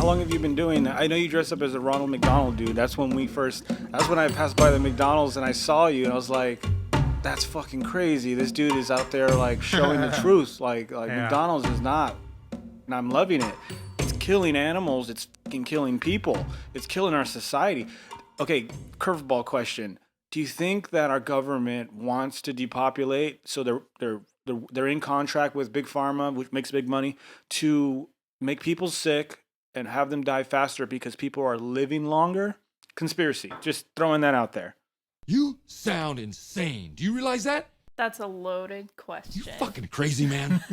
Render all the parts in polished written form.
long have you been doing that? I know you dress up as a Ronald McDonald dude. That's when I passed by the McDonald's and I saw you and I was like, that's fucking crazy. This dude is out there like showing the truth. Like McDonald's is not, and I'm loving it. It's killing animals. It's fucking killing people. It's killing our society. Okay, curveball question. Do you think that our government wants to depopulate, so they're in contract with Big Pharma, which makes big money, to make people sick and have them die faster because people are living longer? Conspiracy. Just throwing that out there. You sound insane. Do you realize that? That's a loaded question. You fucking crazy, man.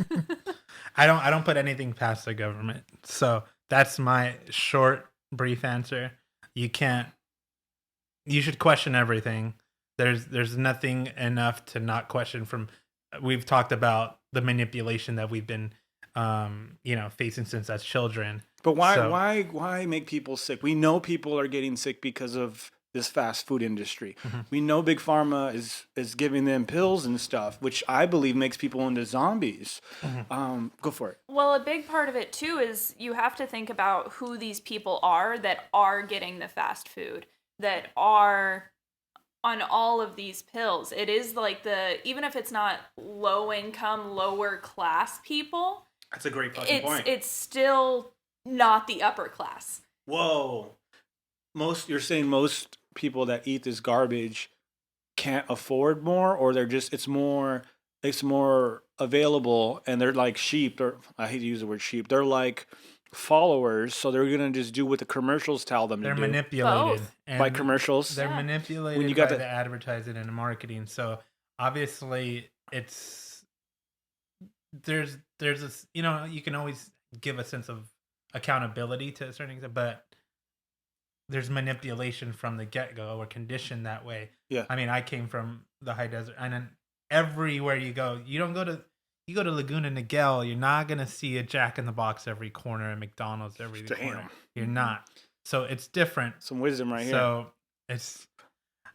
I don't put anything past the government. So that's my short, brief answer. You should question everything. There's nothing enough to not question from. We've talked about the manipulation that we've been facing since as children. But why make people sick? We know people are getting sick because of this fast food industry. Mm-hmm. We know Big Pharma is giving them pills and stuff, which I believe makes people into zombies. Mm-hmm. Go for it. Well, a big part of it too is you have to think about who these people are that are getting the fast food, that are on all of these pills. It is like even if it's not low income, lower class people. That's a great fucking point. It's still not the upper class. Whoa. You're saying most people that eat this garbage can't afford more, or it's more available, and they're like sheep. I hate to use the word sheep. They're like followers, so they're gonna just do what the commercials tell them to do. They're manipulated by commercials. They're manipulated when you got the advertising and the marketing. So obviously, there's this. You can always give a sense of accountability to a certain extent, but there's manipulation from the get-go. We're conditioned that way. Yeah. I mean, I came from the high desert, and then everywhere you go, you go to Laguna Niguel, you're not gonna see a Jack in the Box every corner and McDonald's every corner. You're not. So it's different. Some wisdom right here. So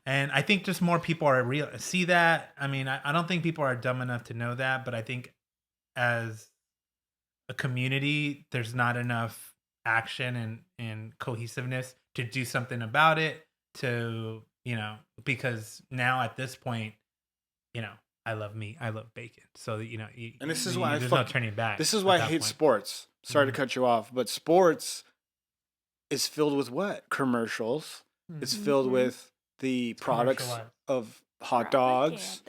and I think just more people are see that. I mean, I don't think people are dumb enough to know that, but I think as a community, there's not enough action and cohesiveness to do something about it, because now at this point, I love meat, I love bacon. So, and this is why there's no turning back. This is why I hate sports. Sorry to cut you off, but sports is filled with what? Commercials. Mm-hmm. It's filled with the products of hot dogs.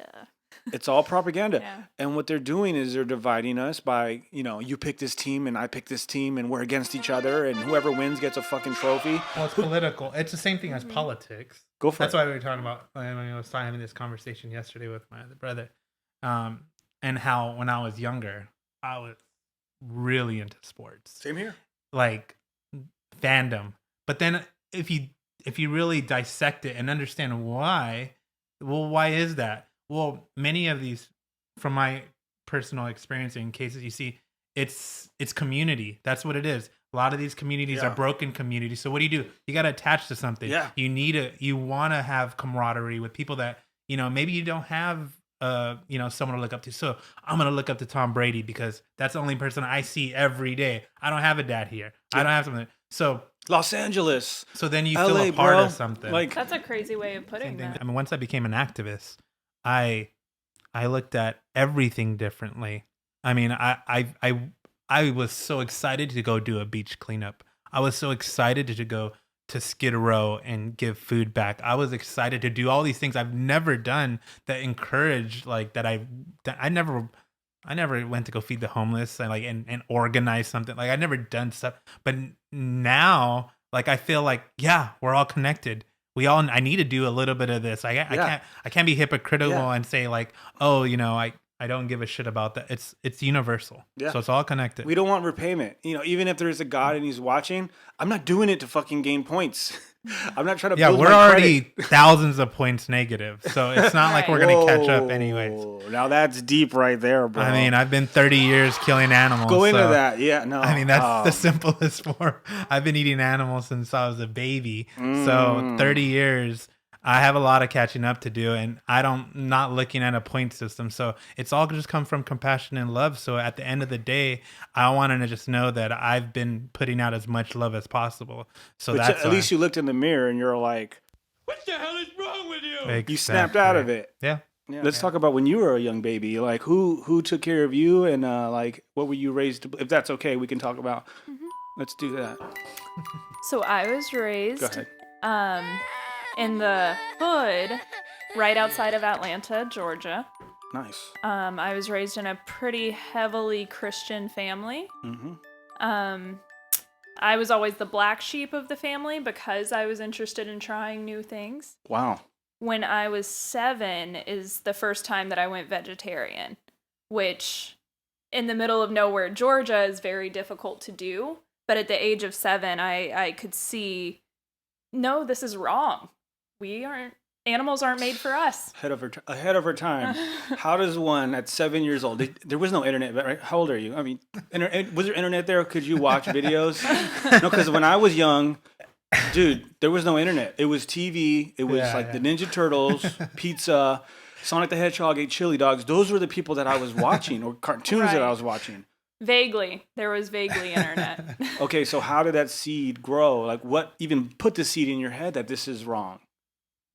It's all propaganda. Yeah. And what they're doing is they're dividing us by, you pick this team and I pick this team and we're against each other and whoever wins gets a fucking trophy. Well, it's political. It's the same thing as politics. Go for That's why we were talking about, I was having this conversation yesterday with my other brother, and how when I was younger, I was really into sports. Same here. Like fandom. But then if you really dissect it and understand why, well, why is that? Well, many of these, from my personal experience in cases, you see, it's community. That's what it is. A lot of these communities are broken communities. So what do? You got to attach to something. Yeah. You want to have camaraderie with people that, maybe you don't have, someone to look up to. So I'm going to look up to Tom Brady because that's the only person I see every day. I don't have a dad here. Yeah. I don't have something. So Los Angeles. So then you LA, feel a part bro. of something. Like, that's a crazy way of putting that. I mean, once I became an activist, I looked at everything differently. I mean, I was so excited to go do a beach cleanup. I was so excited to go to Skid Row and give food back. I was excited to do all these things I've never done that encourage that I never went to go feed the homeless and organize something. Like I never done stuff. But now I feel like, we're all connected. I need to do a little bit of this. I can't be hypocritical and say I don't give a shit about that. It's universal. Yeah. So it's all connected. We don't want repayment. Even if there's a God and he's watching, I'm not doing it to fucking gain points. I'm not trying to build we're my already credit. Thousands of points negative. So it's not like we're going to catch up anyways. Now that's deep right there, bro. I mean, I've been 30 years killing animals. Go into that. Yeah, no. I mean, that's the simplest form. I've been eating animals since I was a baby. So 30 years, I have a lot of catching up to do, and not looking at a point system. So it's all just come from compassion and love. So at the end of the day, I want to just know that I've been putting out as much love as possible. So But that's at least you looked in the mirror and you're like, What the hell is wrong with you? you snapped out of it. Yeah. Let's talk about when you were a young baby. Like, who took care of you, and like, what were you raised to? If that's okay, we can talk about. Let's do that. So I was raised Go ahead. in the hood right outside of Atlanta, Georgia. Nice. I was raised in a pretty heavily Christian family. Mm-hmm. I was always the black sheep of the family because I was interested in trying new things. Wow. When I was 7 is the first time that I went vegetarian, which in the middle of nowhere, Georgia, is very difficult to do. But at the age of 7, I could see, no, this is wrong. Animals aren't made for us. Ahead of her time. How does one at 7 years old? There was no internet, right? How old are you? I mean, was there internet there? Could you watch videos? No, because when I was young, dude, there was no internet. It was TV. It was the Ninja Turtles, pizza, Sonic the Hedgehog ate chili dogs. Those were the people that I was watching, or cartoons that I was watching. Vaguely. There was vaguely internet. Okay, so how did that seed grow? Like, what even put the seed in your head that this is wrong?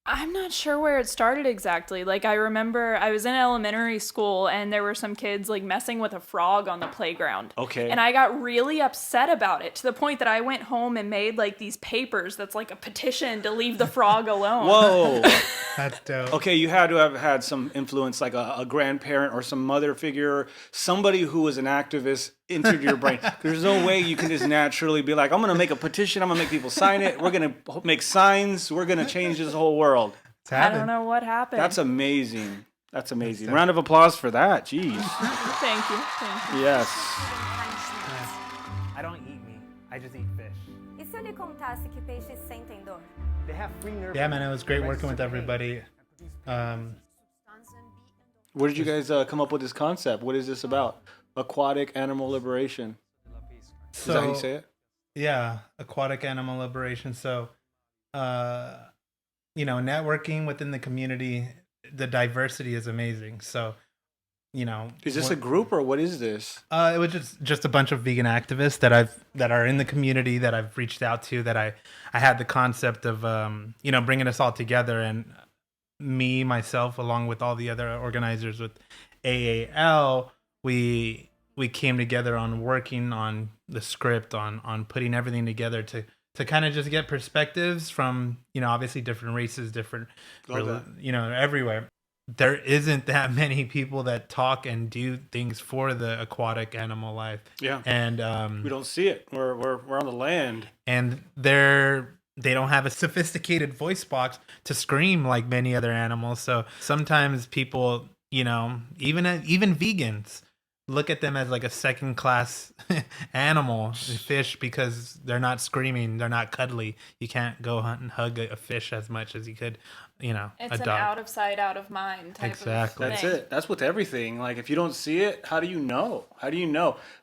I'm not sure where it started exactly. Like, I remember I was in elementary school and there were some kids like messing with a frog on the playground. Okay. And I got really upset about it to the point that I went home and made like these papers that's like a petition to leave the frog alone. Whoa. That's dope. Okay, you had to have had some influence, like a grandparent or some mother figure, somebody who was an activist entered your brain. There's no way you can just naturally be like, I'm going to make a petition. I'm going to make people sign it. We're going to make signs. We're going to change this whole world. I don't know what happened. That's amazing. That's amazing. Round of applause for that. Jeez. Thank you. Yes. I don't eat meat. I just eat fish. E se eu lhe contasse que peixes sentem dor? They have free nerve. Yeah, man, it was great working with everybody. Where did you guys come up with this concept? What is this about? Aquatic Animal Liberation. Is that how you say it? Yeah, Aquatic Animal Liberation. So, networking within the community, the diversity is amazing. So, Is this a group or what is this? It was just a bunch of vegan activists that are in the community that I've reached out to. That I had the concept of bringing us all together, and me myself along with all the other organizers with AAL, we came together on working on the script, on putting everything together to kind of just get perspectives from obviously different races, different everywhere. There isn't that many people that talk and do things for the aquatic animal life. Yeah. And we don't see it. We're on the land. And they don't have a sophisticated voice box to scream like many other animals. So sometimes people, even vegans look at them as like a second class animal, fish, because they're not screaming, they're not cuddly. You can't go hunt and hug a fish as much as you could, It's a dog. an out of sight, out of mind type Exactly. of That's thing. it. That's with everything. Like, if you don't see it, how do you know?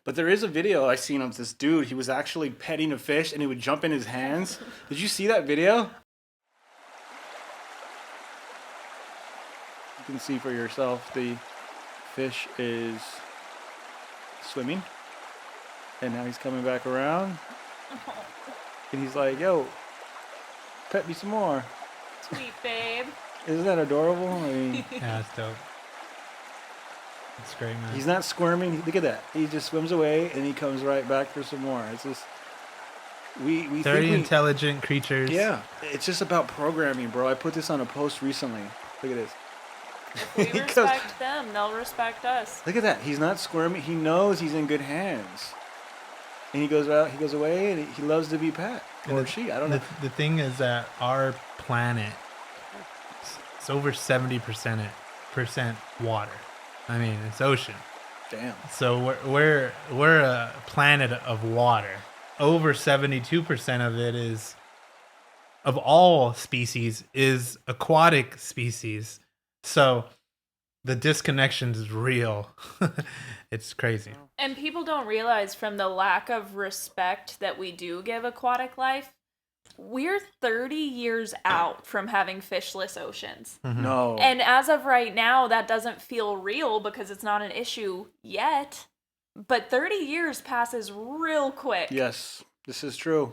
But there is a video I seen of this dude. He was actually petting a fish and he would jump in his hands. Did you see that video? You can see for yourself the fish is swimming. And now he's coming back around. And he's like, yo, pet me some more. Sweet babe. Isn't that adorable? I mean, Yeah, that's dope. It's great, man. he's not squirming. Look at that. He just swims away and he comes right back for some more. It's just we Very think intelligent creatures. yeah, it's just about programming, bro. I put this on a post recently. Look at this. If we respect them, they'll respect us. Look at that. He's not squirming. He knows he's in good hands. And he goes out. He goes away, and he loves to be pet or she. I don't know. The thing is that our planet, it's over 70% water. I mean, it's ocean. Damn. So we're a planet of water. Over 72% of it is, of all species, is aquatic species. So the disconnection is real. It's crazy. And people don't realize from the lack of respect that we do give aquatic life, We're 30 years out from having fishless oceans. No. And as of right now, that doesn't feel real because it's not an issue yet. But 30 years passes real quick. Yes, this is true.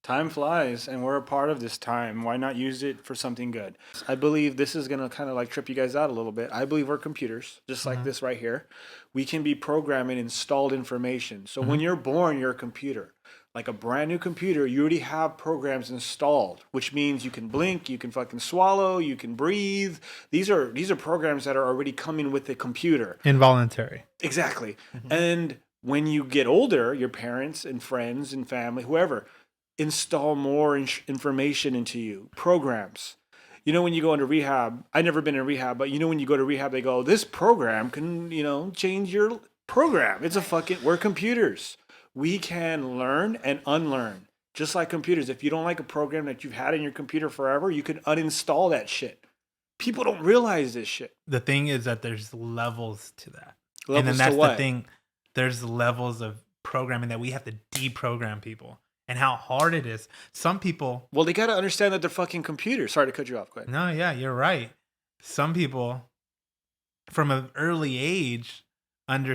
Time flies, and we're a part of this time. Why not use it for something good? I believe this is going to kind of like trip you guys out a little bit. I believe we're computers, just like this right here. We can be programming installed information. So when you're born, you're a computer. Like a brand new computer, you already have programs installed, which means you can blink, you can fucking swallow, you can breathe. These are programs that are already coming with the computer. Involuntary. Exactly. And when you get older, your parents and friends and family, whoever, install more information into you, programs. You know, when you go into rehab, I've never been in rehab, but you know, when you go to rehab, they go, this program can, you know, change your program. It's a fucking, we're computers. We can learn and unlearn, just like computers. If you don't like a program that you've had in your computer forever, you can uninstall that shit. People don't realize this shit. The thing is that there's levels to that. Levels and then to that's what? the thing. There's levels of programming that we have to deprogram people. And how hard it is. Some people... Well, they got to understand that they're fucking computers. Sorry to cut you off. Go ahead. No, yeah, you're right. Some people, from an early age, have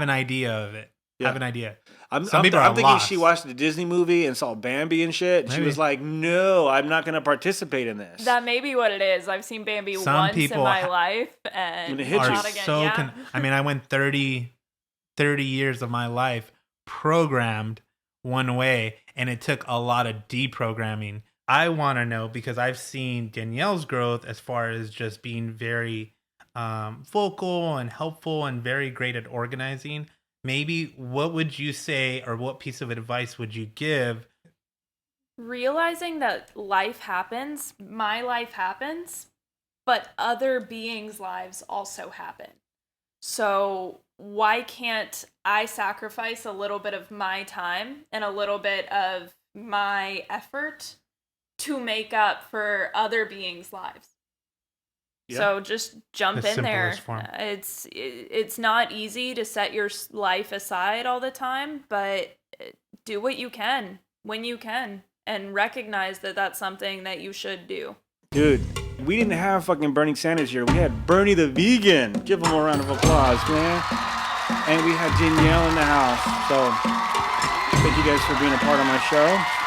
an idea of it. Yeah. Have an idea. I'm Some people are thinking lost. she watched the Disney movie and saw Bambi and shit. And she Maybe. was like, no, I'm not going to participate in this. That may be what it is. I've seen Bambi Some once in people my life, and When it hits Are you. not again. so Yeah. I mean, I went 30 years of my life programmed one way, and it took a lot of deprogramming. I want to know, because I've seen Danielle's growth as far as just being very vocal and helpful and very great at organizing. Maybe what would you say, or what piece of advice would you give? Realizing that life happens, my life happens, but other beings' lives also happen. So why can't I sacrifice a little bit of my time and a little bit of my effort to make up for other beings' lives? Yeah. So just jump The in there. simplest form. It's not easy to set your life aside all the time, but do what you can when you can, and recognize that that's something that you should do. Dude, we didn't have fucking Bernie Sanders here. We had Bernie the vegan. Give him a round of applause, man. And we had Danielle in the house. So thank you guys for being a part of my show.